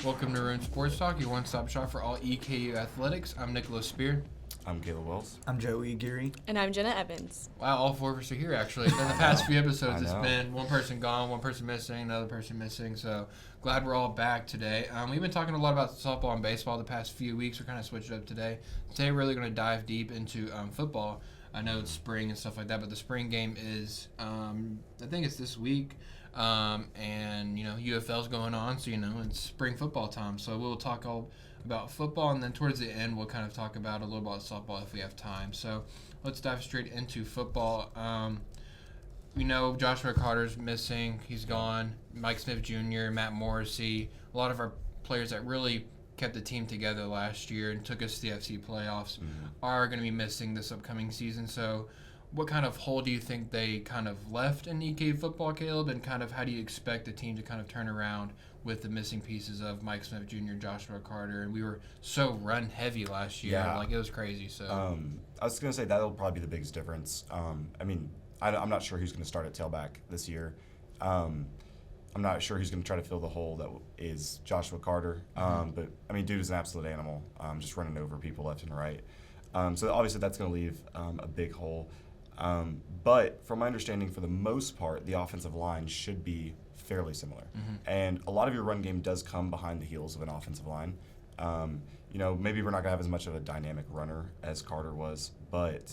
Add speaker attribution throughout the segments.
Speaker 1: Welcome to Maroon Sports Talk, your one-stop shop for all EKU athletics. I'm Nick Speer.
Speaker 2: I'm Caleb Wells.
Speaker 3: I'm Aguirre.
Speaker 4: And I'm Jenna Evans.
Speaker 1: Wow, all four of us are here, actually. In the past few episodes, it's
Speaker 2: know.
Speaker 1: been one person gone, one person missing, another person missing. So glad we're all back today. We've been talking a lot about softball and baseball the past few weeks. We're kind of switched it up today. Today, we're really going to dive deep into football. I know it's spring and stuff like that, but the spring game is, I think it's this week. And, UFL's going on, so, it's spring football time. So we'll talk all about football, and then towards the end, we'll kind of talk about a little about softball if we have time. So let's dive straight into football. We know Joshua Carter's missing. He's gone. Mike Smith Jr., Matt Morrissey, a lot of our players that really kept the team together last year and took us to the FC playoffs are going to be missing this upcoming season. So what kind of hole do you think they kind of left in EK football, Caleb, and kind of how do you expect the team to kind of turn around with the missing pieces of Mike Smith Jr., Joshua Carter, and we were so run heavy last year, it was crazy. So
Speaker 2: I was going to say that'll probably be the biggest difference. I'm not sure who's going to start at tailback this year. I'm not sure who's going to try to fill the hole that is Joshua Carter. But dude is an absolute animal, just running over people left and right. So obviously that's going to leave a big hole. But from my understanding, for the most part, the offensive line should be fairly similar. And a lot of your run game does come behind the heels of an offensive line. Maybe we're not going to have as much of a dynamic runner as Carter was, but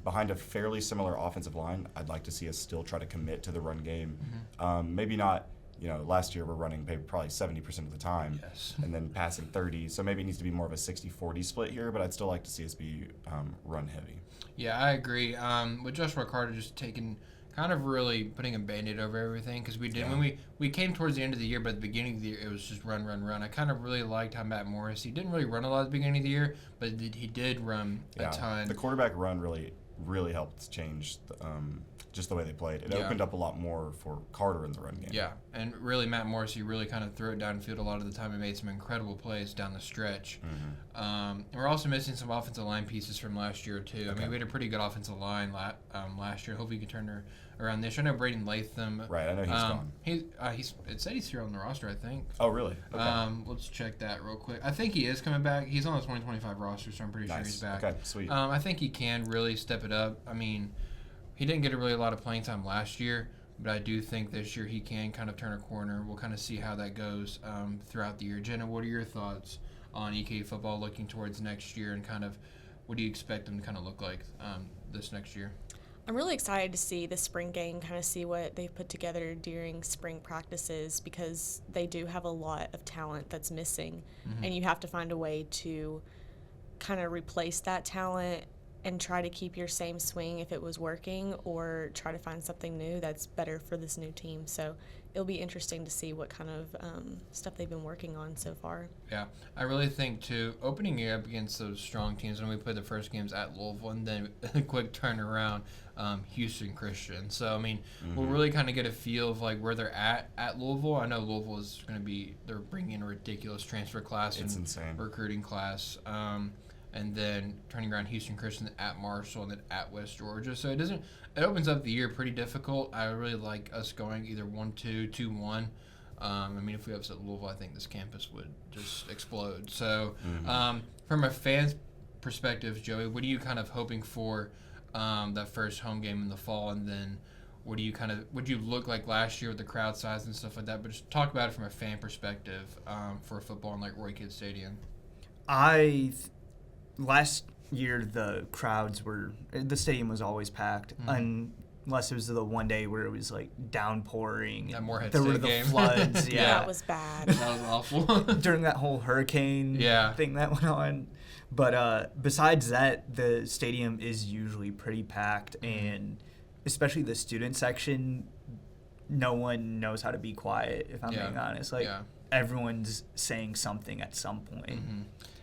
Speaker 2: behind a fairly similar offensive line, I'd like to see us still try to commit to the run game. Maybe not, last year we're running probably 70% of the time and then passing 30. So maybe it needs to be more of a 60-40 split here, but I'd still like to see us be run heavy.
Speaker 1: Yeah, I agree. With Joshua Carter just kind of really putting a Band-Aid over everything, because we did when we came towards the end of the year, but at the beginning of the year it was just run. I kind of really liked how Matt Morris, he didn't really run a lot at the beginning of the year, but he did run a ton.
Speaker 2: The quarterback run really helped change just the way they played. It opened up a lot more for Carter in the run game.
Speaker 1: Yeah, and really Matt Morrissey really kind of threw it downfield a lot of the time and made some incredible plays down the stretch. And we're also missing some offensive line pieces from last year too. We had a pretty good offensive line last year. Hopefully we can turn her around this year. I know Braden Latham.
Speaker 2: Right, I know he's gone.
Speaker 1: It said he's here on the roster, I think.
Speaker 2: Oh, really? Okay.
Speaker 1: Let's check that real quick. I think he is coming back. He's on the 2025 roster, so I'm pretty sure he's back.
Speaker 2: Okay, sweet.
Speaker 1: I think he can really step it up. He didn't get a lot of playing time last year, but I do think this year he can kind of turn a corner. We'll kind of see how that goes throughout the year. Jenna, what are your thoughts on EK football looking towards next year, and kind of what do you expect them to kind of look like this next year?
Speaker 4: I'm really excited to see the spring game, kind of see what they've put together during spring practices, because they do have a lot of talent that's missing, and you have to find a way to kind of replace that talent and try to keep your same swing if it was working, or try to find something new that's better for this new team. So it'll be interesting to see what kind of stuff they've been working on so far. Yeah,
Speaker 1: I really think, too, opening you up against those strong teams, when we played the first games at Louisville and then a quick turnaround, Houston Christian. So, we'll really kind of get a feel of where they're at Louisville. I know Louisville is going to they're bringing in a ridiculous transfer class and
Speaker 2: insane
Speaker 1: recruiting class. And then turning around Houston Christian at Marshall and then at West Georgia. So it opens up the year pretty difficult. I really like us going either 1-2, 2-1. If we upset Louisville, I think this campus would just explode. So from a fan's perspective, Joey, what are you kind of hoping for that first home game in the fall? And then would you look like last year with the crowd size and stuff like that? But just talk about it from a fan perspective for football in Roy Kidd Stadium.
Speaker 3: Last year, the stadium was always packed, unless it was the one day where it was downpouring.
Speaker 1: That Morehead
Speaker 3: there
Speaker 1: State
Speaker 3: were the
Speaker 1: game.
Speaker 3: floods.
Speaker 4: That was bad.
Speaker 1: That was awful.
Speaker 3: During that whole hurricane thing that went on. But besides that, the stadium is usually pretty packed, and especially the student section, no one knows how to be quiet, if I'm being honest. Everyone's saying something at some point.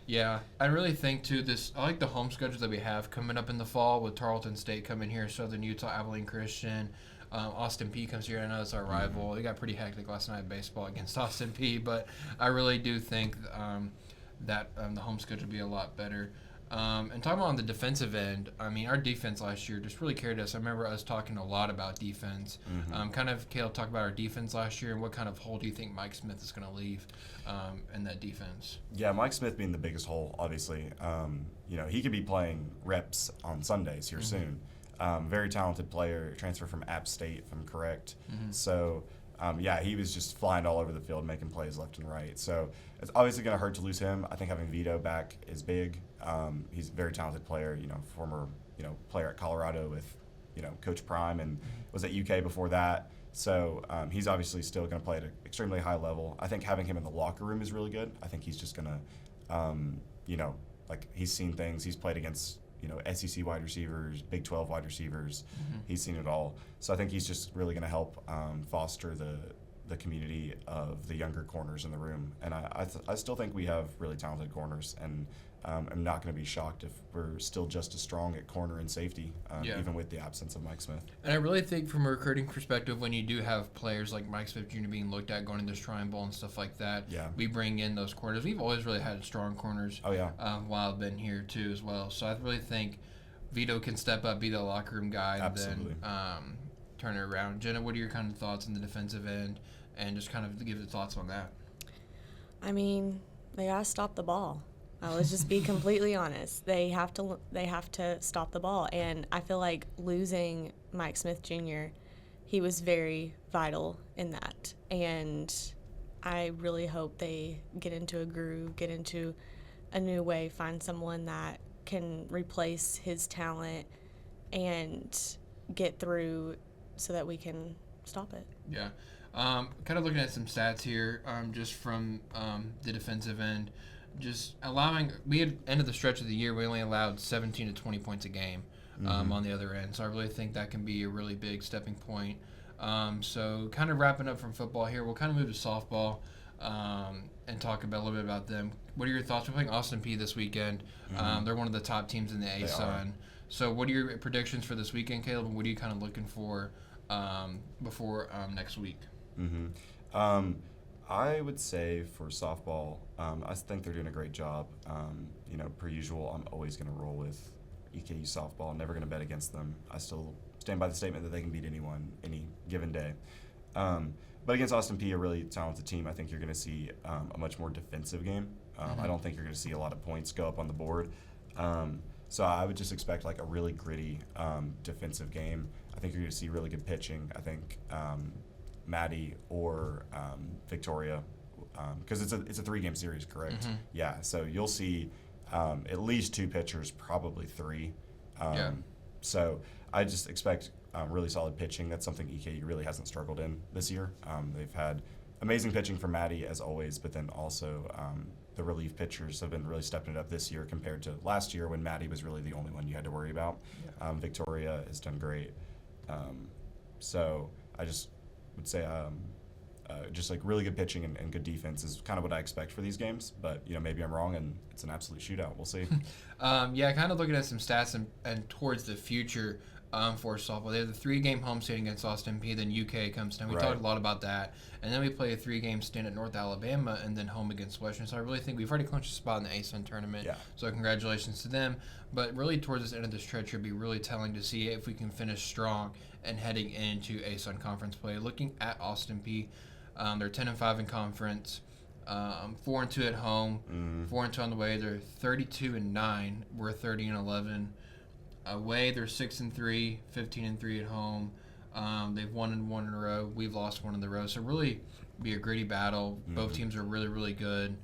Speaker 1: Yeah, I really think, too, I like the home schedule that we have coming up in the fall with Tarleton State coming here, Southern Utah, Abilene Christian. Austin Peay comes here. I know it's our rival. It got pretty hectic last night in baseball against Austin Peay, but I really do think that the home schedule will be a lot better. And talking about on the defensive end, I mean, our defense last year just really carried us. I remember us talking a lot about defense. Caleb, talk about our defense last year and what kind of hole do you think Mike Smith is going to leave in that defense?
Speaker 2: Yeah, Mike Smith being the biggest hole, obviously. He could be playing reps on Sundays here soon. Very talented player, transfer from App State, if I'm correct. So, he was just flying all over the field, making plays left and right. So it's obviously going to hurt to lose him. I think having Vito back is big. He's a very talented player, former, player at Colorado with, Coach Prime and was at UK before that. So he's obviously still going to play at an extremely high level. I think having him in the locker room is really good. I think he's just going to, he's seen things. He's played against, SEC wide receivers, Big 12 wide receivers. He's seen it all. So I think he's just really going to help foster the community of the younger corners in the room. And I still think we have really talented corners. And I'm not going to be shocked if we're still just as strong at corner and safety, even with the absence of Mike Smith.
Speaker 1: And I really think from a recruiting perspective, when you do have players like Mike Smith Jr. being looked at going into this Shrine Bowl and stuff like that, we bring in those corners. We've always really had strong corners while I've been here too as well. So I really think Vito can step up, be the locker room guy, and then turn it around. Jenna, what are your kind of thoughts on the defensive end and just kind of give your thoughts on that?
Speaker 4: I mean, they got to stop the ball. Let's just be completely honest. They have to stop the ball, and I feel like losing Mike Smith Jr., he was very vital in that. And I really hope they get into a groove, get into a new way, find someone that can replace his talent and get through so that we can stop it.
Speaker 1: Yeah. Kind of looking at some stats here, just from the defensive end. Just we had ended the stretch of the year, we only allowed 17 to 20 points a game on the other end. So I really think that can be a really big stepping point. So kind of wrapping up from football here, we'll kind of move to softball and talk a little bit about them. What are your thoughts? We're playing Austin Peay this weekend. They're one of the top teams in the ASUN. So what are your predictions for this weekend, Caleb, and what are you kind of looking for before next week?
Speaker 2: I would say for softball, I think they're doing a great job. Per usual, I'm always going to roll with EKU softball. I'm never going to bet against them. I still stand by the statement that they can beat anyone any given day. But against Austin Peay, a really talented team, I think you're going to see a much more defensive game. I don't think you're going to see a lot of points go up on the board. So I would just expect like a really gritty defensive game. I think you're going to see really good pitching. I think Maddie or Victoria, because it's a 3-game series, correct? Yeah, so you'll see at least 2 pitchers, probably 3. So I just expect really solid pitching. That's something EKU really hasn't struggled in this year. They've had amazing pitching from Maddie as always, but then also the relief pitchers have been really stepping it up this year compared to last year when Maddie was really the only one you had to worry about. Victoria has done great. So I just would say just like really good pitching and good defense is kind of what I expect for these games, but maybe I'm wrong and it's an absolute shootout. We'll see.
Speaker 1: Kind of looking at some stats and towards the future for softball. They have the 3-game homestand against Austin Peay, then UK comes down. We talked a lot about that, and then we play a 3-game stand at North Alabama, and then home against Western. So I really think we've already clinched a spot in the ASUN tournament. So congratulations to them. But really towards this end of the stretch, it'll be really telling to see if we can finish strong and heading into ASUN conference play. Looking at Austin Peay, they're 10-5 in conference, 4-2 at home, 4-2 on the way. They're 32-9. We're 30-11. Away, they're 6-3, 15-3 at home. They've won one in a row. We've lost one in a row. So really be a gritty battle. Both teams are really, really good.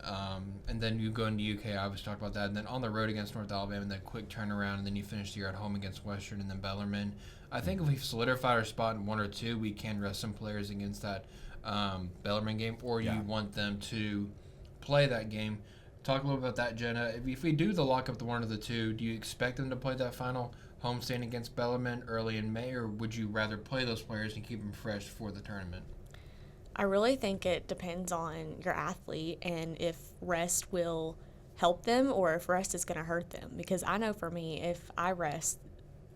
Speaker 1: And then you go into UK, I always talk about that. And then on the road against North Alabama, and then quick turnaround, and then you finish the year at home against Western and then Bellarmine. I think if we've solidified our spot in 1 or 2, we can rest some players against that Bellarmine game, or you want them to play that game. Talk a little about that, Jenna. If we do the lock up the 1 or the 2, do you expect them to play that final homestand against Bellarmine early in May, or would you rather play those players and keep them fresh for the tournament?
Speaker 4: I really think it depends on your athlete and if rest will help them or if rest is going to hurt them. Because I know for me, if I rest,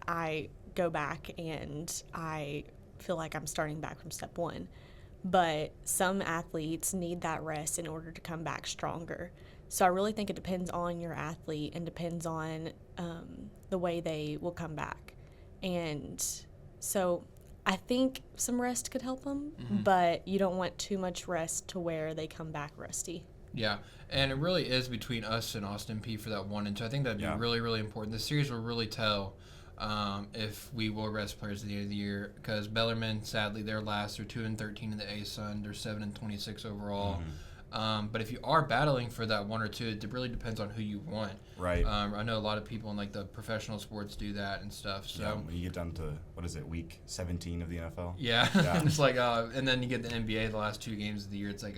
Speaker 4: I go back and I feel like I'm starting back from step 1. But some athletes need that rest in order to come back stronger. So I really think it depends on your athlete and depends on the way they will come back. And so I think some rest could help them, but you don't want too much rest to where they come back rusty.
Speaker 1: Yeah, and it really is between us and Austin Peay for that 1 and 2. I think that'd be really, really important. The series will really tell if we will rest players at the end of the year, because Bellarmine, sadly, they're last. They're 2-13 in the ASUN. They're 7-26 overall. But if you are battling for that 1 or 2, it really depends on who you want.
Speaker 2: Right.
Speaker 1: I know a lot of people in like the professional sports do that and stuff. So
Speaker 2: when you get down to week 17 of the NFL.
Speaker 1: Yeah. It's like and then you get the NBA the last 2 games of the year. It's like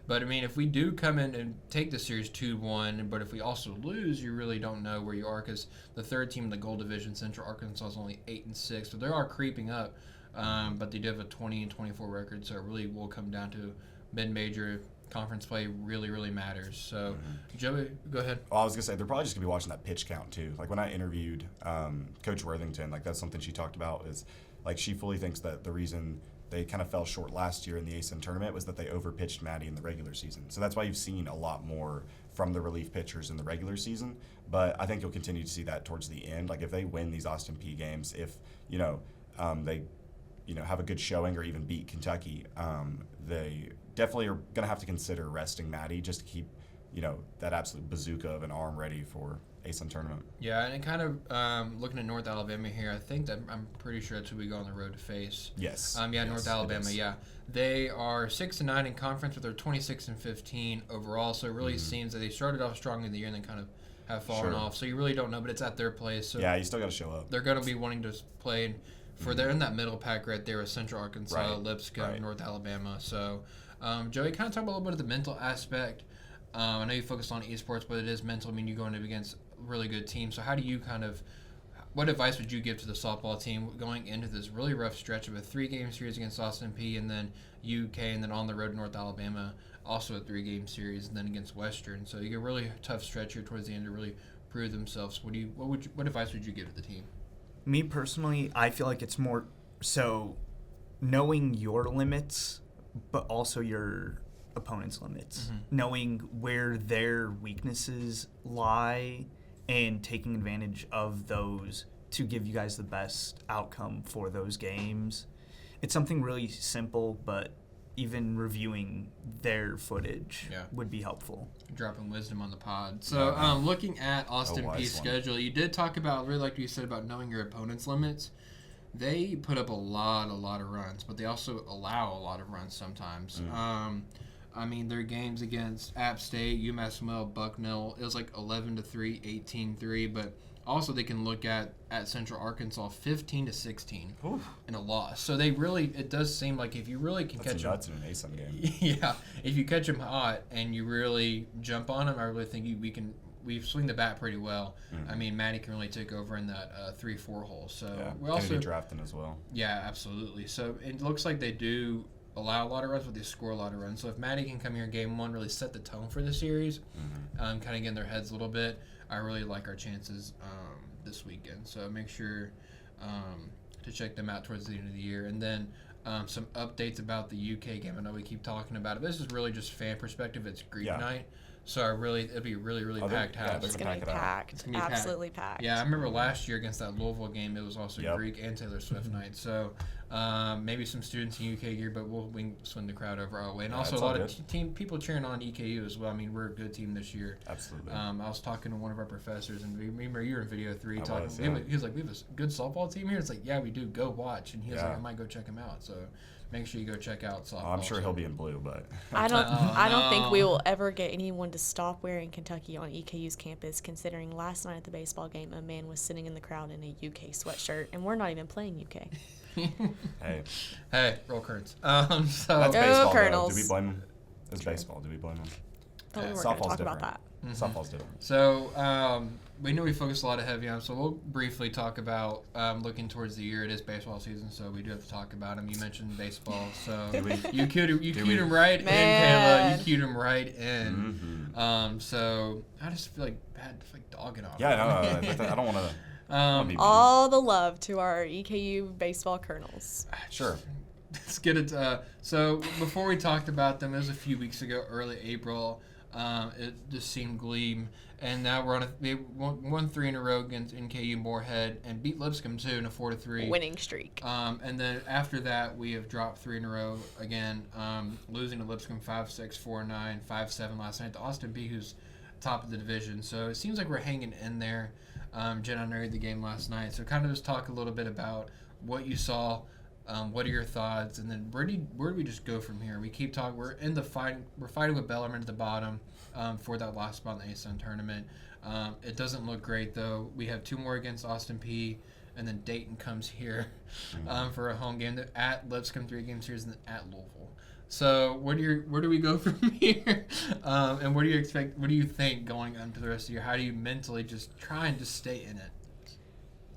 Speaker 1: but I mean, if we do come in and take the series 2-1, but if we also lose, you really don't know where you are, because the third team in the Gold Division, Central Arkansas, is only 8-6, so they are creeping up. But they do have a 20-24 record, so it really will come down to mid-major. Conference play really, really matters. So, Joey, go ahead.
Speaker 2: Well, I was going to say, they're probably just going to be watching that pitch count, too. Like, when I interviewed Coach Worthington, like, that's something she talked about is, like, she fully thinks that the reason they kind of fell short last year in the ASUN tournament was that they overpitched Maddie in the regular season. So that's why you've seen a lot more from the relief pitchers in the regular season. But I think you'll continue to see that towards the end. Like, if they win these Austin Peay games, if, they, have a good showing or even beat Kentucky, they definitely are going to have to consider resting Maddie just to keep, that absolute bazooka of an arm ready for ASUN tournament.
Speaker 1: Yeah, and kind of looking at North Alabama here, I think that I'm pretty sure that's who we go on the road to face.
Speaker 2: Yes.
Speaker 1: Yes, North Alabama, yeah. They are 6-9 in conference, but they're 26-15 overall, so it really seems that they started off strong in the year and then kind of have fallen off. So you really don't know, but it's at their place. So
Speaker 2: yeah, you still got to show up.
Speaker 1: They're going to be wanting to play for they're in that middle pack right there with Central Arkansas, Lipscomb, North Alabama. So, Joey, kind of talk about a little bit of the mental aspect. I know you focused on esports, but it is mental. I mean, you're going up against really good teams. So how do you what advice would you give to the softball team going into this really rough stretch of a 3-game series against Austin Peay and then UK and then on the road to North Alabama, also a 3-game series, and then against Western? So you get a really tough stretch here towards the end to really prove themselves. What advice would you give to the team?
Speaker 3: Me personally, I feel like it's more so knowing your limits, but also your opponent's limits, knowing where their weaknesses lie and taking advantage of those to give you guys the best outcome for those games. It's something really simple, but even reviewing their footage would be helpful. Dropping wisdom on the pod.
Speaker 1: So looking at Austin Peay's schedule, you did talk about, really like you said, about knowing your opponent's limits. They put up a lot of runs, but they also allow a lot of runs sometimes. Their games against App State, UMass Will, Bucknell, it was like 11-3, 18-3, but also they can look at Central Arkansas 15-16 in a loss. So they really, it does seem like if you really can catch them. That's nuts in an ASUN game. Yeah, if you catch them hot and you really jump on them, I really think we swing the bat pretty well. Maddie can really take over in that 3-4 hole. So we're also
Speaker 2: drafting as well.
Speaker 1: Yeah, absolutely. So it looks like they do allow a lot of runs, but they score a lot of runs. So if Maddie can come here in game 1, really set the tone for the series, kind of get in their heads a little bit, I really like our chances this weekend. So make sure to check them out towards the end of the year. And then some updates about the UK game. I know we keep talking about it, but this is really just fan perspective. It's Greek night. So it'll be really packed house.
Speaker 4: It's going to be packed. Absolutely packed.
Speaker 1: Yeah, I remember last year against that Louisville game, it was also Greek and Taylor Swift night. So maybe some students in UK gear, but we can swing the crowd over our way. And also a lot of people cheering on EKU as well. We're a good team this year.
Speaker 2: Absolutely.
Speaker 1: I was talking to one of our professors, and remember you were in video 3 talking. He was like, we have a good softball team here. It's like, yeah, we do. Go watch. And he was like, I might go check him out. So make sure you go check out softball.
Speaker 2: I'm sure he'll be in blue, but
Speaker 4: I don't think we will ever get anyone to stop wearing Kentucky on EKU's campus, considering last night at the baseball game a man was sitting in the crowd in a UK sweatshirt, and we're not even playing UK.
Speaker 1: Hey, roll currents.
Speaker 2: That's baseball, Colonels. Do we blame them? It's baseball. Do we blame them?
Speaker 4: But we weren't going to talk about that.
Speaker 2: Softball's different.
Speaker 1: So we know we focus a lot of heavy on, so we'll briefly talk about looking towards the year. It is baseball season, so we do have to talk about him. You mentioned baseball, so you cued him right in, Kayla. You cued him right in. So I just feel like bad, like dogging on him.
Speaker 2: Yeah, no, I don't want to.
Speaker 4: All the love to our EKU baseball Colonels.
Speaker 2: Sure.
Speaker 1: Let's get it. So before we talked about them, it was a few weeks ago, early April. It just seemed gleam. And now we won 3 in a row against NKU Moorhead and beat Lipscomb too in a 4-3
Speaker 4: winning streak.
Speaker 1: And then after that, we have dropped 3 in a row again, losing to Lipscomb 5-6, 4-9, 5-7 last night to Austin Peay, who's top of the division. So it seems like we're hanging in there. Jenna narrated the game last night, so kind of just talk a little bit about what you saw. What are your thoughts, and then where do we just go from here? We keep talking. We're in the fight. We're fighting with Bellarmine at the bottom for that last spot in the ASUN tournament. It doesn't look great though. We have 2 more against Austin Peay, and then Dayton comes here for a home game. They're at Lipscomb 3 game series, and then at Louisville. So where do we go from here? And what do you expect? What do you think going into the rest of the year? How do you mentally just try and just stay in it?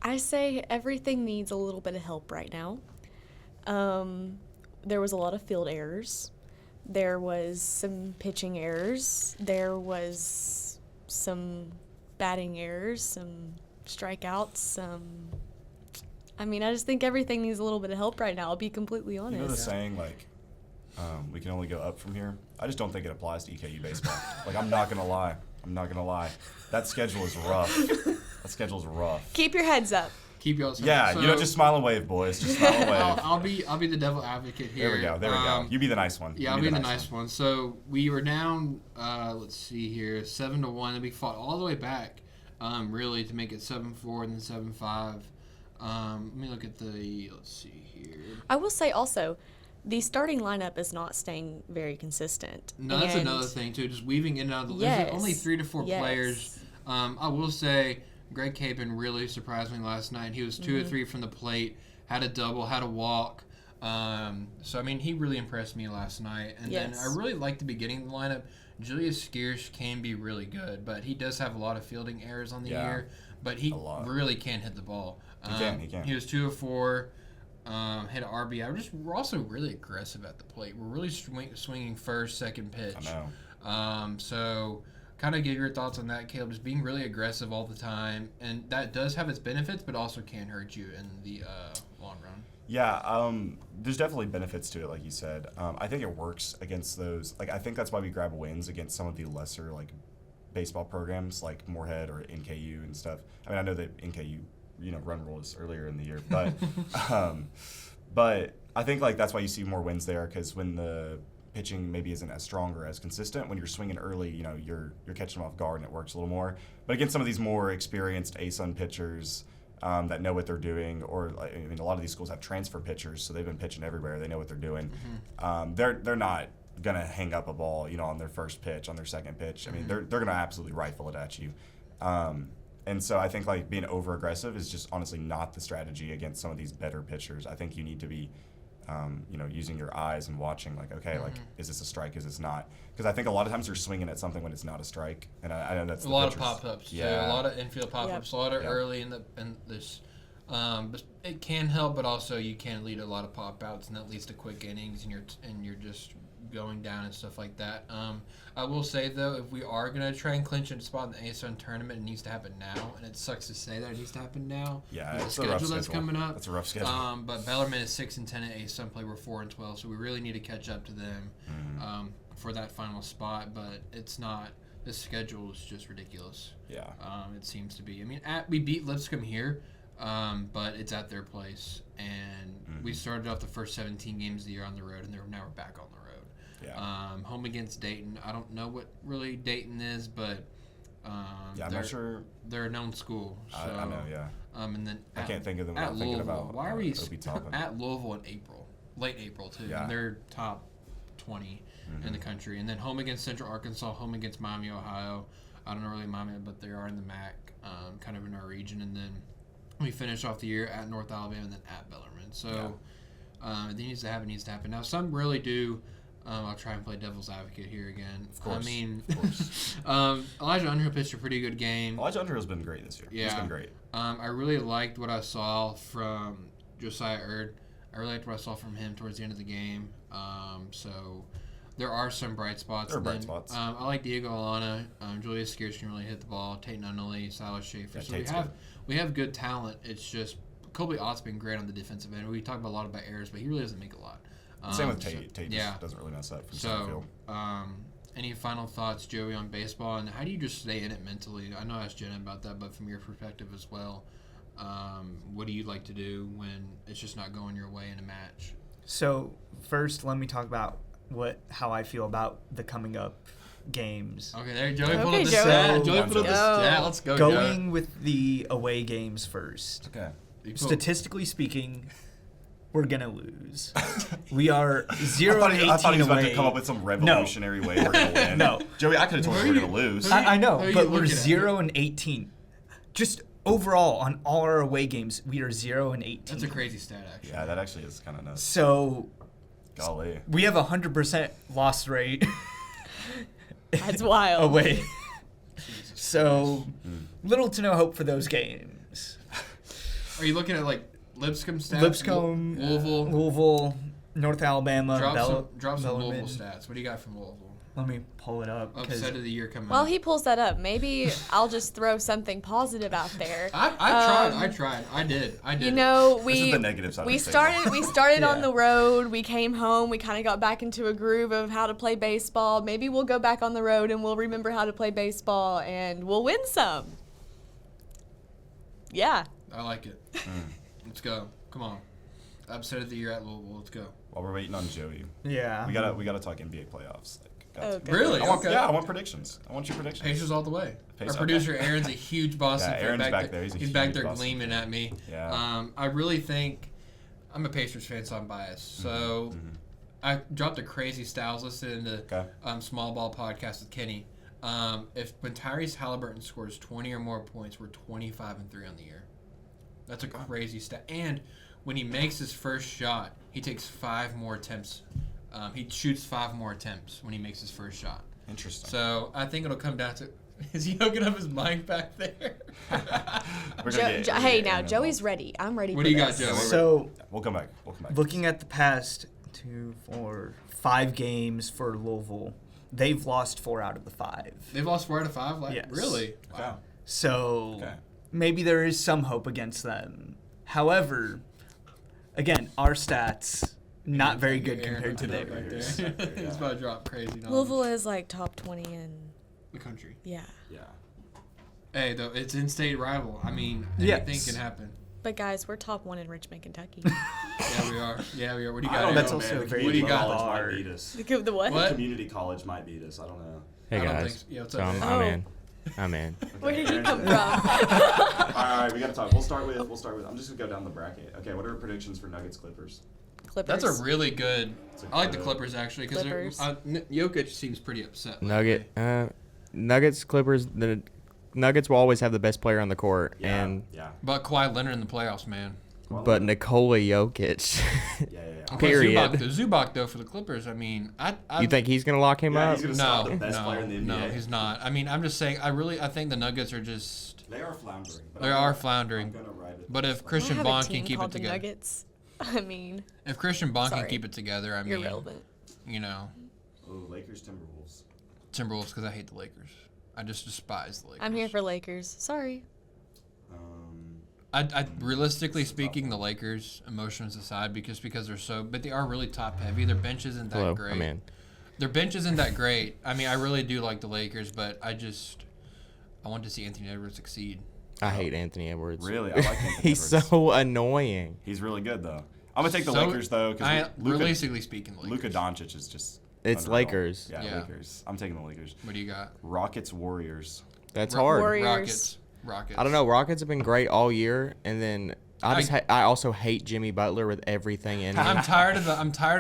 Speaker 4: I say everything needs a little bit of help right now. There was a lot of field errors. There was some pitching errors. There was some batting errors, some strikeouts. I just think everything needs a little bit of help right now. I'll be completely honest.
Speaker 2: You know the saying, like, we can only go up from here? I just don't think it applies to EKU baseball. Like, I'm not going to lie. That schedule is rough.
Speaker 4: Keep your heads up.
Speaker 1: Keep yours.
Speaker 2: Yeah,
Speaker 1: so,
Speaker 2: just smile and wave, boys. Just smile and wave.
Speaker 1: I'll be the devil advocate here.
Speaker 2: There we go. You be the nice one.
Speaker 1: Yeah, I'll be the nice one. So we were down. Let's see here, 7-1, and we fought all the way back, really to make it 7-4 and then 7-5. Let me look at let's see here.
Speaker 4: I will say also, the starting lineup is not staying very consistent.
Speaker 1: No, that's another thing too. Just weaving in and out of the list. There's only 3 to 4 players. I will say Greg Capen really surprised me last night. He was 2 or 3 from the plate, had a double, had a walk. So he really impressed me last night. And then I really like the beginning of the lineup. Julius Skiersch can be really good, but he does have a lot of fielding errors on the year. But he really can hit the ball.
Speaker 2: He can.
Speaker 1: He was 2 of 4. Hit an RBI. We're also really aggressive at the plate. We're really swinging first, second pitch.
Speaker 2: I know.
Speaker 1: So kind of give your thoughts on that, Caleb. Just being really aggressive all the time, and that does have its benefits, but also can hurt you in the long run.
Speaker 2: Yeah, there's definitely benefits to it, like you said. I think it works against those. Like, I think that's why we grab wins against some of the lesser baseball programs like Moorhead or NKU and stuff. I know that NKU, run rules earlier in the year, but but I think that's why you see more wins there, because when the pitching maybe isn't as strong or as consistent, when you're swinging early, you're catching them off guard and it works a little more. But against some of these more experienced ASUN pitchers that know what they're doing, or a lot of these schools have transfer pitchers, so they've been pitching everywhere. They know what they're doing. They're not gonna hang up a ball, on their first pitch, on their second pitch. They're gonna absolutely rifle it at you. And so I think being over aggressive is just honestly not the strategy against some of these better pitchers. I think you need to be using your eyes and watching, is this a strike? Is this not? Because I think a lot of times you're swinging at something when it's not a strike, and I know that's
Speaker 1: a lot of pop-ups.
Speaker 2: Yeah,
Speaker 1: a lot of infield pop-ups, a lot of early in this. But it can help, but also you can lead a lot of pop-outs, and that leads to quick innings, and you're just going down and stuff like that. I will say though, if we are gonna try and clinch a spot in the ASUN tournament, it needs to happen now, and it sucks to say that it needs to happen now.
Speaker 2: Yeah,
Speaker 1: it's
Speaker 2: a rough schedule
Speaker 1: that's coming up.
Speaker 2: It's a rough schedule.
Speaker 1: But Bellarmine is 6-10 at ASUN play. We're 4-12, so we really need to catch up to them for that final spot. But it's not. This schedule is just ridiculous.
Speaker 2: Yeah.
Speaker 1: It seems to be. We beat Lipscomb here, but it's at their place, and we started off the first 17 games of the year on the road, and now we're back on the road.
Speaker 2: Yeah.
Speaker 1: Home against Dayton. I don't know what really Dayton is, but
Speaker 2: I'm not sure.
Speaker 1: They're a known school. So,
Speaker 2: I know, yeah.
Speaker 1: And then
Speaker 2: I can't think of them
Speaker 1: at
Speaker 2: without thinking
Speaker 1: Louisville.
Speaker 2: about
Speaker 1: Why are we
Speaker 2: Toppin.
Speaker 1: at Louisville in late April too?
Speaker 2: Yeah.
Speaker 1: And they're top 20 in the country. And then home against Central Arkansas, home against Miami, Ohio. I don't know really Miami, but they are in the MAC, kind of in our region. And then we finish off the year at North Alabama and then at Bellarmine. So it needs to happen. Now some really do. I'll try and play devil's advocate here again.
Speaker 2: Of course.
Speaker 1: Elijah Underhill pitched a pretty good game.
Speaker 2: Elijah Underhill's been great this year.
Speaker 1: Yeah.
Speaker 2: He's been great.
Speaker 1: I really liked what I saw from Josiah Erd. I really liked what I saw from him towards the end of the game. So there are some bright spots.
Speaker 2: There are bright spots.
Speaker 1: I like Diego Alana. Julius Skiersch can really hit the ball. Tate Nunnally, Silas Schaefer.
Speaker 2: Yeah,
Speaker 1: so we have good talent. It's just Colby Ott's been great on the defensive end. We talk about a lot about errors, but he really doesn't make a lot.
Speaker 2: Same with Tate. Tate just doesn't really mess up from center field.
Speaker 1: Any final thoughts, Joey, on baseball, and how do you just stay in it mentally? I know I asked Jenna about that, but from your perspective as well, what do you like to do when it's just not going your way in a match?
Speaker 3: So first, let me talk about how I feel about the coming up games.
Speaker 1: Okay, there, Joey pulled up the stat. Joey pulled up the stat. Let's go.
Speaker 3: Going
Speaker 1: Joey.
Speaker 3: with the away games first.
Speaker 2: Okay.
Speaker 3: Statistically speaking, we're gonna lose. We are 0-18
Speaker 2: I thought he was about
Speaker 3: away.
Speaker 2: to come up with some revolutionary way we're gonna win.
Speaker 3: No,
Speaker 2: Joey, I could have told you we're gonna lose.
Speaker 3: I know, but we're
Speaker 1: looking at?
Speaker 3: 0-18. Just overall on all our away games, we are 0-18.
Speaker 1: That's a crazy stat, actually.
Speaker 2: Yeah, that actually is kind of nuts.
Speaker 3: So,
Speaker 2: Golly.
Speaker 3: we have 100% loss rate.
Speaker 4: That's wild.
Speaker 3: Away.
Speaker 1: Jesus
Speaker 3: So, little to no hope for those games.
Speaker 1: Are you looking at like Lipscomb stats?
Speaker 3: Lipscomb,
Speaker 1: Louisville.
Speaker 3: North Alabama,
Speaker 1: Drop some Louisville
Speaker 3: Bellarmine.
Speaker 1: stats. What do you got from Louisville?
Speaker 3: Let me pull it up.
Speaker 1: Upset of the year coming
Speaker 4: Well,
Speaker 1: up.
Speaker 4: he pulls that up. Maybe I'll just throw something positive out there.
Speaker 1: I tried. I did.
Speaker 4: You know,
Speaker 2: This is the negative side of
Speaker 4: we
Speaker 2: the
Speaker 4: started on
Speaker 3: Yeah.
Speaker 4: the road. We came home. We kind of got back into a groove of how to play baseball. Maybe we'll go back on the road and we'll remember how to play baseball and we'll win some. Yeah.
Speaker 1: I like it. Let's go. Come on. Upset of the year at Louisville. Let's go.
Speaker 2: While we're waiting on Joey,
Speaker 3: Yeah.
Speaker 2: we gotta talk NBA playoffs.
Speaker 4: Okay.
Speaker 1: Really?
Speaker 2: Okay. Yeah, I want predictions. I want your predictions.
Speaker 1: Pacers all the way.
Speaker 2: Pacers,
Speaker 1: Our producer Aaron's a huge Boston
Speaker 2: Yeah,
Speaker 1: fan.
Speaker 2: Aaron's back there. He's a
Speaker 1: He's back
Speaker 2: huge
Speaker 1: there
Speaker 2: Boston
Speaker 1: gleaming at me.
Speaker 2: Yeah.
Speaker 1: I really think I'm a Pacers fan, so I'm biased. So I dropped a crazy stat. I was listening to Small Ball podcast with Kenny. When Tyrese Halliburton scores 20 or more points, we're 25-3 on the year. That's a crazy stat. And when he makes his first shot, he takes 5 more attempts. He shoots 5 more attempts when he makes his first shot.
Speaker 2: Interesting.
Speaker 1: So I think it'll come down to, is he hooking up his mic back there?
Speaker 4: Joey's ready. I'm ready
Speaker 1: What
Speaker 4: for
Speaker 1: do you got,
Speaker 4: this.
Speaker 1: Joe?
Speaker 3: So,
Speaker 2: We'll come back.
Speaker 3: looking at the past 2, 4, 5 games for Louisville, they've lost 4 out of the 5.
Speaker 1: They've lost 4 out of 5?
Speaker 3: Yes.
Speaker 1: Really?
Speaker 2: Okay.
Speaker 1: Wow.
Speaker 3: So, maybe there is some hope against them. However, again, our stats, not very good compared to theirs.
Speaker 1: It's about to drop crazy numbers.
Speaker 4: Louisville is like top 20 in
Speaker 1: The country.
Speaker 4: yeah.
Speaker 2: Yeah.
Speaker 1: Hey, though, it's in-state rival. I mean,
Speaker 3: Yes.
Speaker 1: anything can happen.
Speaker 4: But guys, we're top 1 in Richmond, Kentucky.
Speaker 1: Yeah, we are. Yeah, we are. What do you
Speaker 2: I
Speaker 1: got?
Speaker 2: don't
Speaker 3: That's
Speaker 2: know,
Speaker 3: also
Speaker 2: man.
Speaker 3: a very
Speaker 1: What do you
Speaker 2: Community
Speaker 1: got?
Speaker 2: college might beat us.
Speaker 4: The what?
Speaker 1: What?
Speaker 2: Community college might beat us. I don't know.
Speaker 5: Hey
Speaker 1: I don't
Speaker 5: guys,
Speaker 1: think so. Yeah, what's
Speaker 5: so
Speaker 1: up,
Speaker 5: I'm,
Speaker 1: man?
Speaker 5: I'm
Speaker 4: Oh.
Speaker 5: in. I'm in.
Speaker 4: Where did he
Speaker 2: Aaron's
Speaker 4: come
Speaker 2: in.
Speaker 4: from?
Speaker 2: All right, we gotta talk. We'll start with. I'm just gonna go down the bracket. Okay, what are our predictions for Nuggets Clippers?
Speaker 4: Clippers.
Speaker 1: That's a really good. I like the
Speaker 2: good-
Speaker 1: Clippers, actually, because
Speaker 4: Clippers.
Speaker 1: Jokic seems pretty upset.
Speaker 5: Nuggets, Clippers. The Nuggets will always have the best player on the court,
Speaker 2: Yeah.
Speaker 5: and
Speaker 2: Yeah.
Speaker 1: But Kawhi Leonard in the playoffs, man.
Speaker 5: but Nikola Jokic.
Speaker 2: Yeah.
Speaker 5: Period.
Speaker 1: Zubac, though, for the Clippers, I mean, I
Speaker 5: You think he's gonna lock him
Speaker 2: Yeah,
Speaker 5: up?
Speaker 2: he's gonna
Speaker 1: no,
Speaker 2: stop the best player in the
Speaker 1: no,
Speaker 2: NBA.
Speaker 1: he's not. I mean, I'm just saying. I think the Nuggets are just.
Speaker 2: They are floundering. But
Speaker 1: They are floundering.
Speaker 2: I'm gonna ride it.
Speaker 1: But if
Speaker 4: I
Speaker 1: Christian
Speaker 4: have
Speaker 1: Bond
Speaker 4: a team
Speaker 1: can keep it
Speaker 4: called the
Speaker 1: together,
Speaker 4: Nuggets. I mean,
Speaker 1: if Christian Bond can
Speaker 4: Sorry.
Speaker 1: keep it together, I
Speaker 4: you're
Speaker 1: mean,
Speaker 4: relevant.
Speaker 1: you know,
Speaker 2: Ooh, Lakers, Timberwolves.
Speaker 1: Timberwolves, because I hate the Lakers. I just despise the Lakers.
Speaker 4: I'm here for Lakers. Sorry.
Speaker 1: I realistically speaking, the Lakers, emotions aside, because they're so, but they are really top heavy. Their bench isn't that
Speaker 5: Hello,
Speaker 1: great.
Speaker 5: I'm in.
Speaker 1: Their bench isn't that great. I mean, I really do like the Lakers, but I want to see Anthony Edwards succeed.
Speaker 5: I hate Anthony Edwards.
Speaker 2: Really? I like Anthony
Speaker 5: He's
Speaker 2: Edwards.
Speaker 5: so annoying.
Speaker 2: He's really good though. I'm gonna take the
Speaker 1: So-
Speaker 2: Lakers though because
Speaker 1: realistically speaking, the Lakers.
Speaker 2: Luka Doncic is just.
Speaker 5: It's
Speaker 2: unreal.
Speaker 5: Lakers.
Speaker 2: Yeah, Lakers. I'm taking the Lakers.
Speaker 1: What do you got?
Speaker 2: Rockets, Warriors.
Speaker 5: That's
Speaker 1: Ro-
Speaker 5: hard.
Speaker 4: Warriors.
Speaker 1: Rockets.
Speaker 5: I don't know. Rockets have been great all year, and then I also hate Jimmy Butler with everything in him.
Speaker 1: I'm tired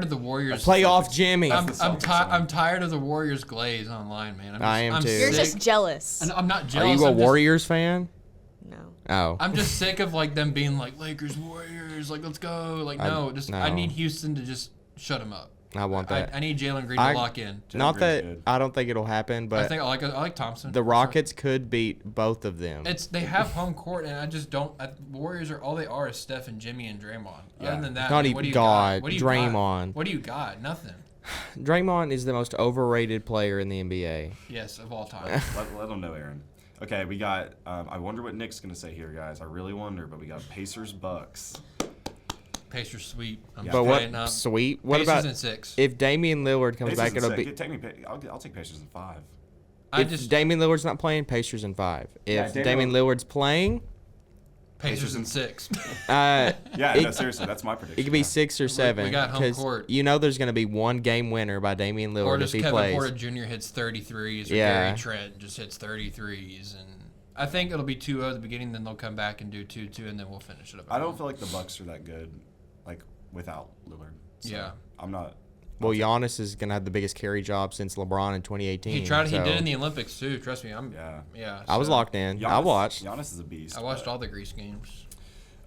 Speaker 1: of the Warriors.
Speaker 5: Playoff Jimmy.
Speaker 2: That's the Celtics,
Speaker 1: I'm tired of the Warriors glaze online, man.
Speaker 5: I am
Speaker 1: I'm
Speaker 5: too.
Speaker 4: You're
Speaker 1: sick.
Speaker 4: just jealous.
Speaker 1: And I'm not
Speaker 5: Are
Speaker 1: jealous.
Speaker 5: you a
Speaker 1: I'm just-
Speaker 5: Warriors fan?
Speaker 4: No.
Speaker 5: Oh.
Speaker 1: I'm just sick of like them being like Lakers, Warriors, like let's go. Like no, I
Speaker 5: no.
Speaker 1: need Houston to just shut them up.
Speaker 5: I want that.
Speaker 1: I need Jalen Green to lock in.
Speaker 5: Not
Speaker 2: Green's
Speaker 5: that
Speaker 2: good.
Speaker 5: I don't think it'll happen, but
Speaker 1: I like Thompson.
Speaker 5: the Rockets could beat both of them.
Speaker 1: They have home court, and I just don't. Warriors are all they are is Steph and Jimmy and Draymond.
Speaker 2: Yeah.
Speaker 1: Other than that,
Speaker 5: Not
Speaker 1: like,
Speaker 5: even
Speaker 1: what do you
Speaker 5: God,
Speaker 1: got? What do you
Speaker 5: Draymond.
Speaker 1: Got? What do you got? Nothing.
Speaker 5: Draymond is the most overrated player in the NBA.
Speaker 1: Yes, of all time.
Speaker 2: Let them know, Aaron. Okay, we got. I wonder what Nick's gonna say here, guys. I really wonder, but we got Pacers, Bucks.
Speaker 1: Pacers sweep.
Speaker 5: But what sweep? What
Speaker 1: Pacers
Speaker 5: about
Speaker 1: in 6?
Speaker 5: if Damian Lillard comes
Speaker 2: Pacers
Speaker 5: back?
Speaker 2: in
Speaker 5: It'll
Speaker 2: 6.
Speaker 5: be.
Speaker 2: I'll take Pacers in 5.
Speaker 5: If Damian Lillard's not playing, Pacers in 5. If
Speaker 2: Yeah,
Speaker 5: Damian Lillard's playing,
Speaker 1: Pacers in 6.
Speaker 2: Yeah, no, seriously, that's my prediction.
Speaker 5: it could be 6 or 7.
Speaker 1: We got home
Speaker 5: 'cause
Speaker 1: court.
Speaker 5: You know there's going to be one game winner by Damian Lillard
Speaker 1: Or
Speaker 5: if
Speaker 1: just
Speaker 5: he
Speaker 1: Kevin
Speaker 5: plays.
Speaker 1: Porter Jr. hits 33s, or
Speaker 5: Yeah.
Speaker 1: Gary Trent just hits 33s, and I think it'll be 2-0 at the beginning. Then they'll come back and do 2-2, and then we'll finish it up.
Speaker 2: I don't feel like the Bucks are that good, like without Lillard. So
Speaker 1: Yeah.
Speaker 2: I'm not.
Speaker 5: Well, Giannis is going to have the biggest carry job since LeBron in 2018.
Speaker 1: He tried. He
Speaker 5: so
Speaker 1: did in the Olympics too. Trust me.
Speaker 2: Yeah.
Speaker 5: I was locked in. I watched.
Speaker 2: Giannis is a beast.
Speaker 1: I watched all the Greece games.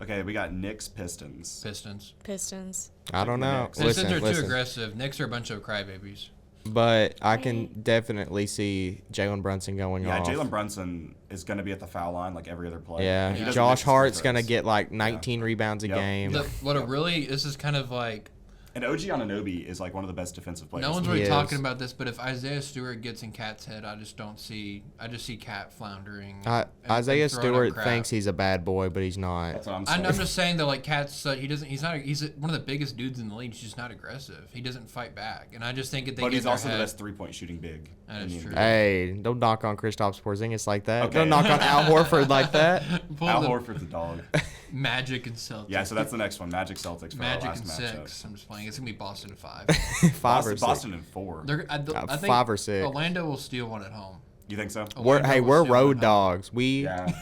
Speaker 2: Okay, we got Knicks Pistons.
Speaker 4: Pistons.
Speaker 5: I don't know.
Speaker 1: Pistons are too
Speaker 5: Listen.
Speaker 1: aggressive. Knicks are a bunch of crybabies.
Speaker 5: But I can definitely see Jalen Brunson going
Speaker 2: Yeah,
Speaker 5: off.
Speaker 2: Jalen Brunson is going to be at the foul line like every other play.
Speaker 5: Yeah,
Speaker 2: And he doesn't
Speaker 5: Josh
Speaker 2: miss
Speaker 5: Hart's
Speaker 2: free
Speaker 5: going to
Speaker 2: throws.
Speaker 5: get like 19 rebounds a
Speaker 2: Yep.
Speaker 5: game.
Speaker 1: This is kind of like,
Speaker 2: And OG Anunoby is like one of the best defensive players.
Speaker 1: no one's
Speaker 5: He
Speaker 1: really
Speaker 5: is.
Speaker 1: talking about this, but if Isaiah Stewart gets in Cat's head, I just see Cat floundering. and
Speaker 5: Isaiah
Speaker 1: throwing up
Speaker 5: Stewart
Speaker 1: crap.
Speaker 5: thinks he's a bad boy, but he's not.
Speaker 2: That's what I'm saying.
Speaker 1: I'm just saying that like Cat's he's one of the biggest dudes in the league. He's just not aggressive. He doesn't fight back, and I just think if they
Speaker 2: But
Speaker 1: get
Speaker 2: he's
Speaker 1: their
Speaker 2: also the
Speaker 1: head,
Speaker 2: best three-point shooting big.
Speaker 1: That
Speaker 2: in
Speaker 1: is
Speaker 2: the
Speaker 1: true.
Speaker 2: NBA.
Speaker 5: Hey, don't knock on Kristaps Porzingis like that.
Speaker 2: Okay.
Speaker 5: Don't knock on Al Horford like that.
Speaker 1: Pull
Speaker 2: Al
Speaker 1: the
Speaker 2: Horford's a dog.
Speaker 1: Magic and Celtics.
Speaker 2: Yeah, so that's the next one. Magic Celtics for
Speaker 1: Magic
Speaker 2: our last
Speaker 1: and
Speaker 2: matchup.
Speaker 1: 6. I'm just playing. It's gonna be Boston in 5.
Speaker 5: 5 or 6.
Speaker 2: Boston in 4.
Speaker 1: I think
Speaker 5: 5 or 6.
Speaker 1: Orlando will steal one at home.
Speaker 2: You think so?
Speaker 1: Orlando will
Speaker 5: We're
Speaker 1: steal one
Speaker 5: road
Speaker 1: at home.
Speaker 5: dogs. We
Speaker 2: Yeah.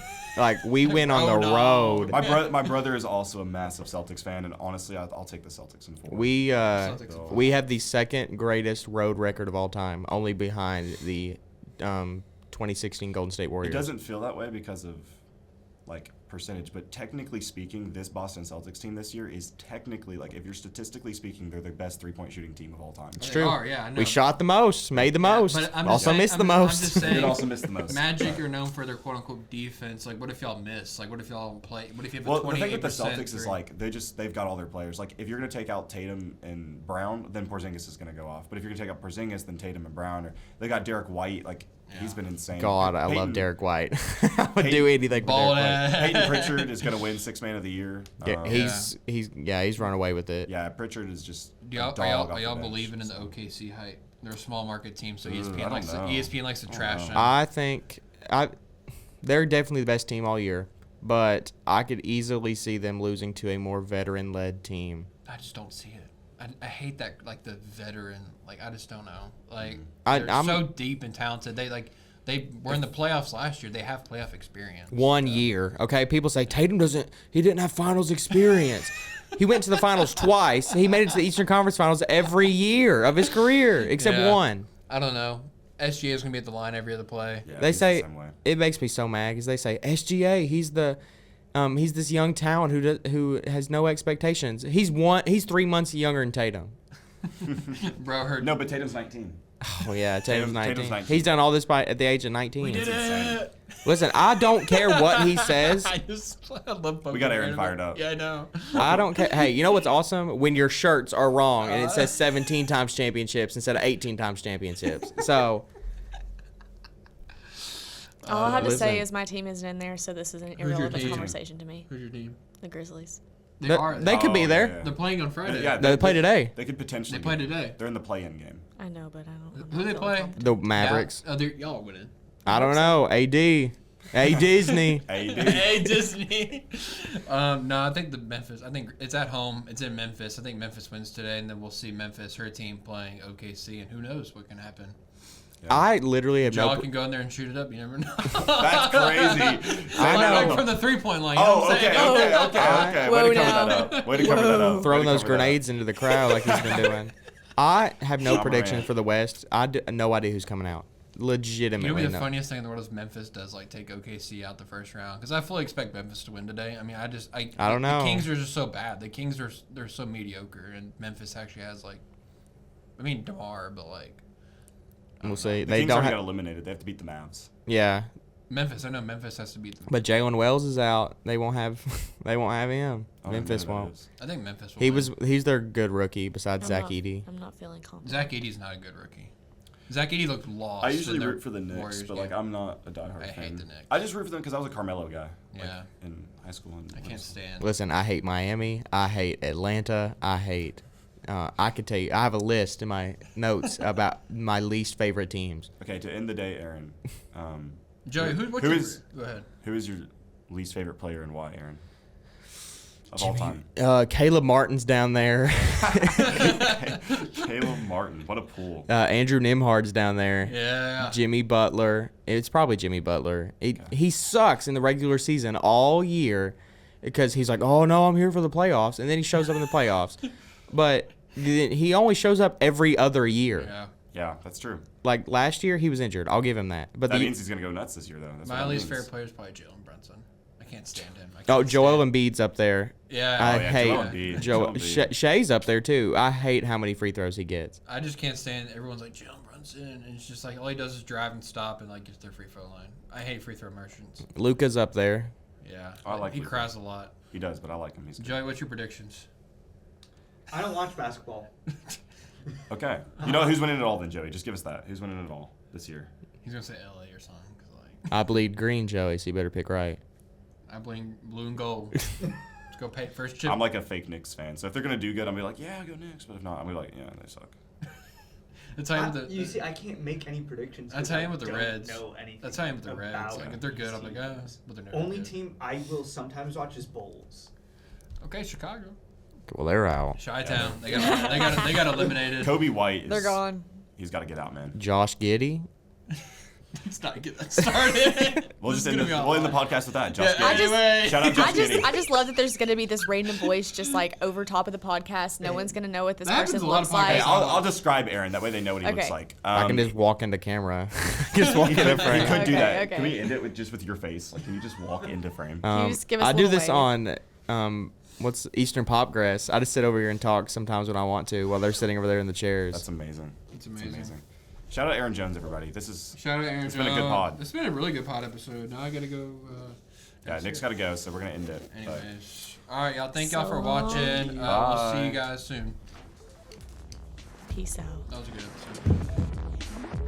Speaker 5: we win on the
Speaker 1: Road
Speaker 5: road.
Speaker 1: dog.
Speaker 2: My brother is also a massive Celtics fan, and honestly, I'll take the Celtics in 4.
Speaker 5: We have the second greatest road record of all time, only behind the 2016 Golden State
Speaker 2: It
Speaker 5: Warriors.
Speaker 2: doesn't feel that way because of like percentage, but technically speaking, this Boston Celtics team this year is technically, like, if you're statistically speaking, they're the best 3-point shooting team of all time.
Speaker 5: It's
Speaker 1: They
Speaker 5: true.
Speaker 1: are, yeah, I know.
Speaker 5: We shot the most, made the most,
Speaker 1: but I'm just
Speaker 5: also
Speaker 1: saying-
Speaker 5: missed the
Speaker 1: I'm
Speaker 5: most.
Speaker 1: just
Speaker 2: You
Speaker 1: saying,
Speaker 2: did also miss the most.
Speaker 1: Magic are known for their quote unquote defense. Like, what if y'all miss? Like, what if y'all play? What if you have a
Speaker 2: Well, the
Speaker 1: 28%
Speaker 2: thing with the Celtics is
Speaker 1: three?
Speaker 2: like they've got all their players. Like if you're gonna take out Tatum and Brown, then Porzingis is gonna go off. But if you're gonna take out Porzingis, then Tatum and Brown. Or they got Derek White. Like he's been insane.
Speaker 5: God, I love
Speaker 2: Peyton-
Speaker 5: Derek White. I would do anything for
Speaker 1: Bald
Speaker 5: Derek White.
Speaker 1: ass.
Speaker 2: Peyton Pritchard is gonna win Sixth Man of the Year.
Speaker 5: Yeah, he's run away with it.
Speaker 2: Yeah, Pritchard is just.
Speaker 1: Do y'all,
Speaker 2: a dog
Speaker 1: are y'all,
Speaker 2: off
Speaker 1: are
Speaker 2: the
Speaker 1: y'all
Speaker 2: bench,
Speaker 1: believing in the
Speaker 2: so.
Speaker 1: OKC hype? They're a small market team, so
Speaker 2: I
Speaker 1: ESPN
Speaker 2: don't
Speaker 1: likes
Speaker 2: know.
Speaker 1: ESPN likes to trash them.
Speaker 5: I think they're definitely the best team all year, but I could easily see them losing to a more veteran-led team.
Speaker 1: I just don't see it. I hate that, like, the veteran. Like, I just don't know. Like,
Speaker 5: Mm-hmm.
Speaker 1: they're so deep and talented. They were in the playoffs last year. They have playoff experience.
Speaker 5: 1 year, okay? People say Tatum he didn't have finals experience. He went to the finals twice. He made it to the Eastern Conference Finals every year of his career, except
Speaker 1: Yeah.
Speaker 5: one.
Speaker 1: I don't know. SGA is going to be at the line every other play.
Speaker 2: Yeah,
Speaker 5: They
Speaker 2: he's the
Speaker 5: say
Speaker 2: same way.
Speaker 5: it makes me so mad because they say SGA, he's this young talent who has no expectations. He's 3 months younger than Tatum.
Speaker 1: Bro, heard.
Speaker 2: No, but Tatum's 19.
Speaker 5: Oh yeah, Tatum's 19.
Speaker 2: Tatum's 19.
Speaker 5: He's done all this at the age of 19.
Speaker 1: We did it.
Speaker 5: Listen, I don't care what he says.
Speaker 1: I love
Speaker 2: We got Aaron fired up.
Speaker 1: Yeah, I know.
Speaker 5: I don't care. Hey, you know what's awesome? When your shirts are wrong and it says 17 times championships instead of 18 times championships. So
Speaker 4: All I have to
Speaker 5: listen.
Speaker 4: say is my team isn't in there, so this is an irrelevant
Speaker 1: team?
Speaker 4: conversation to me.
Speaker 1: Who's your team?
Speaker 4: The Grizzlies.
Speaker 5: they could be there.
Speaker 2: Yeah.
Speaker 1: They're playing on Friday.
Speaker 2: Yeah,
Speaker 5: They play today.
Speaker 2: They could potentially.
Speaker 1: They play
Speaker 2: be.
Speaker 1: today.
Speaker 2: They're in the play-in game.
Speaker 4: I know, but I don't.
Speaker 1: Who they play?
Speaker 5: The Mavericks.
Speaker 1: Oh, y'all are winning.
Speaker 5: I don't know. AD. Hey Disney.
Speaker 2: AD.
Speaker 1: Hey, Disney. No, I think I think it's at home. It's in Memphis. I think Memphis wins today, and then we'll see Memphis, her team, playing OKC, and who knows what can happen.
Speaker 5: I literally have
Speaker 1: Y'all
Speaker 5: no.
Speaker 1: can go in there and shoot it up. You never know.
Speaker 2: That's crazy.
Speaker 5: I know.
Speaker 1: Like from the 3-point line. You know
Speaker 2: Oh,
Speaker 1: what I'm
Speaker 2: okay,
Speaker 1: saying?
Speaker 2: okay.
Speaker 4: Whoa,
Speaker 2: Way to cover
Speaker 4: now.
Speaker 2: that up. Way to cover that up.
Speaker 5: Throwing
Speaker 2: Way to
Speaker 5: those
Speaker 2: cover that up.
Speaker 5: grenades into the crowd like he's been doing. I have no
Speaker 2: John
Speaker 5: prediction
Speaker 2: Morant.
Speaker 5: for the West. no idea who's coming out.
Speaker 1: You know,
Speaker 5: Legitimately,
Speaker 1: the
Speaker 5: no.
Speaker 1: funniest thing in the world is Memphis does like take OKC out the first round because I fully expect Memphis to win today. I mean, I
Speaker 5: don't know.
Speaker 1: The Kings are just so bad. The Kings they're so mediocre, and Memphis actually has like, I mean, DeMar, but like.
Speaker 5: We'll see.
Speaker 2: The
Speaker 5: They
Speaker 2: Kings
Speaker 5: don't
Speaker 2: already
Speaker 5: have.
Speaker 2: got eliminated. They have to beat the Mavs.
Speaker 5: Yeah,
Speaker 1: Memphis, I know Memphis has to beat them.
Speaker 5: but Jalen Wells is out. They won't have. They won't have him.
Speaker 2: I don't
Speaker 5: Memphis
Speaker 2: know who that
Speaker 5: won't.
Speaker 2: is.
Speaker 1: I think Memphis will
Speaker 5: He's their good rookie besides
Speaker 4: I'm
Speaker 5: Zach
Speaker 4: not-
Speaker 5: Edey.
Speaker 4: I'm not feeling confident.
Speaker 1: Zach Edey's not a good rookie. Zach Edey looked lost.
Speaker 2: I usually root for the Knicks, but like I'm not a diehard fan.
Speaker 1: I hate the Knicks.
Speaker 2: I just root for them because I was a Carmelo guy.
Speaker 1: Yeah.
Speaker 2: In high school. And
Speaker 1: I can't stand.
Speaker 5: Listen, I hate Miami. I hate Atlanta. I hate. I could tell you. I have a list in my notes about my least favorite teams.
Speaker 2: Okay, to end the day, Aaron.
Speaker 1: Joey, go ahead.
Speaker 2: Who is your least favorite player and why, Aaron? Of all time.
Speaker 5: Caleb Martin's down there.
Speaker 2: Caleb Martin, what a pool.
Speaker 5: Andrew Nimhard's down there.
Speaker 1: Yeah.
Speaker 5: Jimmy Butler. It's probably Jimmy Butler. He sucks in the regular season all year because he's like, oh, no, I'm here for the playoffs. And then he shows up in the playoffs. But he only shows up every other year.
Speaker 1: Yeah.
Speaker 2: Yeah, that's true.
Speaker 5: Like last year, he was injured. I'll give him that. But
Speaker 2: that means he's going to go nuts this year, though. That's
Speaker 1: my least favorite player is probably Jalen Brunson. I can't stand him.
Speaker 5: Joel Embiid's up there.
Speaker 1: Yeah.
Speaker 5: I hate
Speaker 2: Joel.
Speaker 5: Shea's up there, too. I hate how many free throws he gets.
Speaker 1: I just can't stand everyone's like, Jalen Brunson. And it's just like all he does is drive and stop and like gets their free throw line. I hate free throw merchants.
Speaker 5: Luka's up there.
Speaker 1: Yeah.
Speaker 2: I like
Speaker 1: He
Speaker 2: Luka.
Speaker 1: cries a lot.
Speaker 2: He does, but I like him. He's good.
Speaker 1: Joey, what's your predictions?
Speaker 3: I don't watch basketball.
Speaker 2: Okay. You know who's winning it all then, Joey? Just give us that. Who's winning it all this year?
Speaker 1: He's going to say LA or something. 'Cause like,
Speaker 5: I bleed green, Joey, so you better pick right.
Speaker 1: I bling blue and gold. Let's go pay first chip.
Speaker 2: I'm like a fake Knicks fan. So if they're going to do good, I'm going to be like, yeah, go Knicks. But if not, I'm going to be like, yeah, they suck.
Speaker 1: That's how I am with the,
Speaker 3: you see, I can't make any predictions.
Speaker 1: That's how I am with the
Speaker 3: don't
Speaker 1: Reds.
Speaker 3: know anything
Speaker 1: That's how I am with the Reds.
Speaker 3: about
Speaker 1: Like if they're good, I'm like,
Speaker 3: these
Speaker 1: but they're
Speaker 3: teams.
Speaker 1: never
Speaker 3: Only
Speaker 1: good.
Speaker 3: team I will sometimes watch is Bulls.
Speaker 1: Okay, Chicago.
Speaker 5: Well, they're out.
Speaker 1: Chi-Town. They got eliminated.
Speaker 2: Kobe White is.
Speaker 4: They're gone.
Speaker 2: He's got to get out, man.
Speaker 5: Josh Giddey.
Speaker 1: Let's not get that started.
Speaker 2: We'll just end the podcast with that. Josh
Speaker 1: Yeah,
Speaker 2: Giddey.
Speaker 1: anyway.
Speaker 2: Shout out Josh Giddey.
Speaker 4: I just love that there's gonna be this random voice just like over top of the podcast. No one's gonna know what this
Speaker 1: That happens
Speaker 4: person
Speaker 1: a lot
Speaker 4: looks
Speaker 1: of podcasts.
Speaker 4: like.
Speaker 2: Hey, I'll describe Aaron. That way they know what he looks
Speaker 4: Okay.
Speaker 2: like.
Speaker 5: I can just walk into camera. just walk into
Speaker 2: You
Speaker 5: frame.
Speaker 2: could do
Speaker 4: Okay,
Speaker 2: that.
Speaker 4: okay.
Speaker 2: Can we end it with your face? Like, can you just walk into frame?
Speaker 4: you just give us
Speaker 5: I
Speaker 4: a
Speaker 5: do
Speaker 4: little
Speaker 5: this
Speaker 4: wave?
Speaker 5: on what's Eastern Popgrass. I just sit over here and talk sometimes when I want to while they're sitting over there in the chairs.
Speaker 2: That's amazing.
Speaker 1: It's amazing.
Speaker 2: Shout out Aaron Jones, everybody. This is
Speaker 1: Shout out Aaron.
Speaker 2: It's been a good pod.
Speaker 1: It's been a really good pod episode. Now I gotta go.
Speaker 2: Nick's got to go, so we're gonna end it. but-
Speaker 1: Anyways, all right, y'all. Thank y'all for watching. We'll
Speaker 2: Bye.
Speaker 1: see you guys soon.
Speaker 4: Peace out.
Speaker 1: That was a good episode.